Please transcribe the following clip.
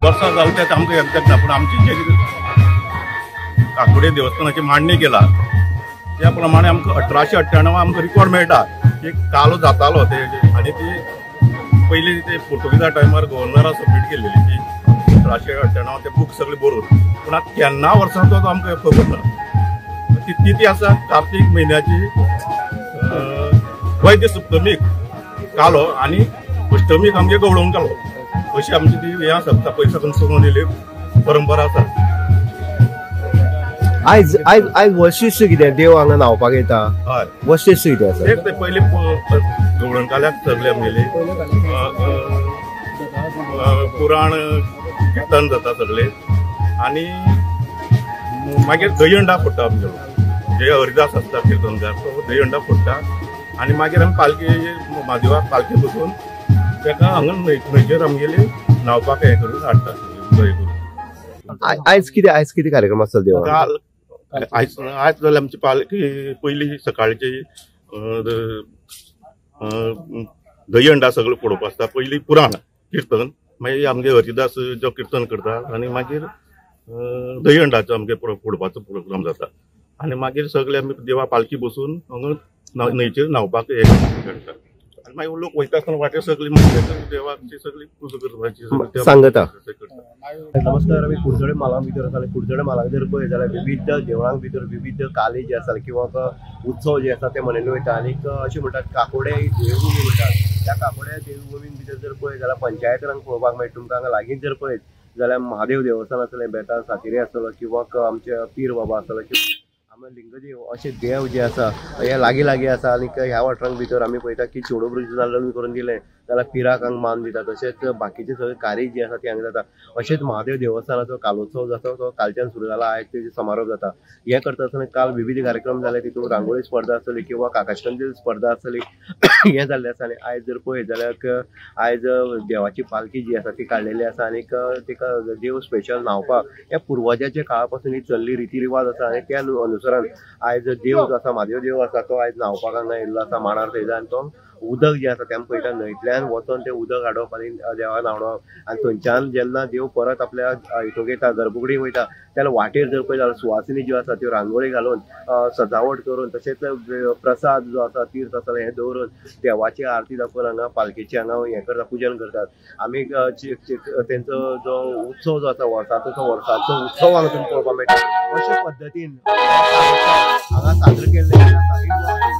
वर्सां जालें तें आमकां एक्झॅक्ट ना, पूण आमची जे काकोडे देवस्थानाची मांडणी केला त्या प्रमाणे आमकां 1898 आमकां रिकॉर्ड मेळटा की कालो जातालो ते, आनी ती पयलीं ते पुर्तुगीजा टायमार गव्हर्नरान सबमीट केल्लेली ती 1898 ते बूक सगळे बरोवन, पूण आतां केन्ना वर्सांचो तो आमकां खबर ना। ती आसा कार्तीक म्हयन्याची वैद्य सप्तमीक कालो आनी अष्टमीक आमगे गवळण कालो, अशी आमची ती हें आसा पयस साकून चलून येयली परंपरा आसा। आयज आयज आयज वैशिश्ट कितें देव हांगा न्हांवपाक येता? हय, वैशिश्ट कितें आसा? एक ते पयलीं गवळण काल्याक सगळे आमगेले पुराण किर्तन जाता सगळे, आनी मागीर दहीहंडा फोडटा आमगेलो, जे हरिदास आसता किर्तनकार तो दहीहंडा फोडटा, आनी मागीर आमी पालखी म्हादेवाक पालखी बसून तेका हांगा न्हंयचेर आमगेली न्हांवपाक हें करून हाडटा। आयज कितें कार्यक्रम आसता देवाक? आयज जाल्यार आमची पालखी पयली सकाळची दहीहंडा सगळो फोडोवप आसता, पयलीं पुराण किर्तन, मागीर आमगे हरिदास जो किर्तन करता, आनी मागीर दहीहंडाचो आमगे फोडपाचो प्रोग्राम जाता, आनी मागीर सगळे आमी देवा पालखी बसून हांगा न्हंयचेर न्हांवपाक हे करता, आनी मागीर लोक वयता आसतना वाटेर सगळी देवाची सगळी पुजा करपाची सांगता। नमस्कार, आमी कुडचडे म्हालां भितर आसा, कुडचडे म्हालां भितर पळय जाल्यार विविध देवळां भितर विविध काले जे आसा किंवा उत्सव जे आसा ते मनयले वयता, आनीक अशें म्हणटात काकोडे देवभुमी म्हणटात, त्या काकोड्या देवभुमी भितर जर पळयत जाल्यार पंचायत रंग पळोवपाक मेळटा तुमकां। हांगा लागींच जर पळयत जाल्यार महादेव देवस्थान आसतलें, बेताळ सातेरी आसतलो, किंवा आमचे पीर बाबा आसतलो, आमी लिंगदेव अशे देव जे आसा हे लागीं लागीं आसा, आनीक ह्या वाठारांत भितर आमी पळयता की चोडोब्रूज लग्न करून दिलें जाल्यार पिराक हांगा मान दिता, तशेंच बाकीचे सगळे कार्य जे आसा ते हांगा जाता। अशेंच महादेव देवस्थानाचो कालोत्सव जाता तो कालच्यान सुरू जाला, आयज तेजे समारोप जाता। हे करता आसतना काल विविध कार्यक्रम जाले, तितूंत रांगोळी स्पर्धा आसतली किंवा काकाशकंदील स्पर्धा आसतली, हे जाल्लें आसा। आनी आयज जर पळयत जाल्यार आयज देवाची पालखी जी आसा ती काडलेली आसा, आनीक तिका देव स्पेशल न्हांवपाक हे पुर्वजाच्या काळा पासून ही चल्ली रिती रिवाज आसा, आनी त्या अनुसरान आयज देव जो आसा महादेव देव आसा तो आयज न्हांवपाक हांगा येयल्लो आसा मांडार थंयच्यान, आनी तो उदक जे आसा तें आमी पळयता न्हंयतल्यान वचोन तें उदक हाडप आनी देवाक न्हाणोवप, आनी थंयच्यान जेन्ना देव परत आपल्या हितूंक येता गर्भकुडीक वयता तेन्ना वाटेर जर पळयत जाल्यार सुवासिनी ज्यो आसा त्यो रांगोळी घालून सजावट करून, तशेंच प्रसाद जो आसा तीर्थ आसा हें दवरून देवाची आरती दाखोवन हांगा पालखेची हांगा हें करता, पूजन करतात। आमी तेंचो जो उत्सव जो आसा वर्साचो तो वर्साचो उत्सव हांगा तुमकां पळोवपाक मेळटा। अशे पद्दतीन हांगा साजरो केल्ले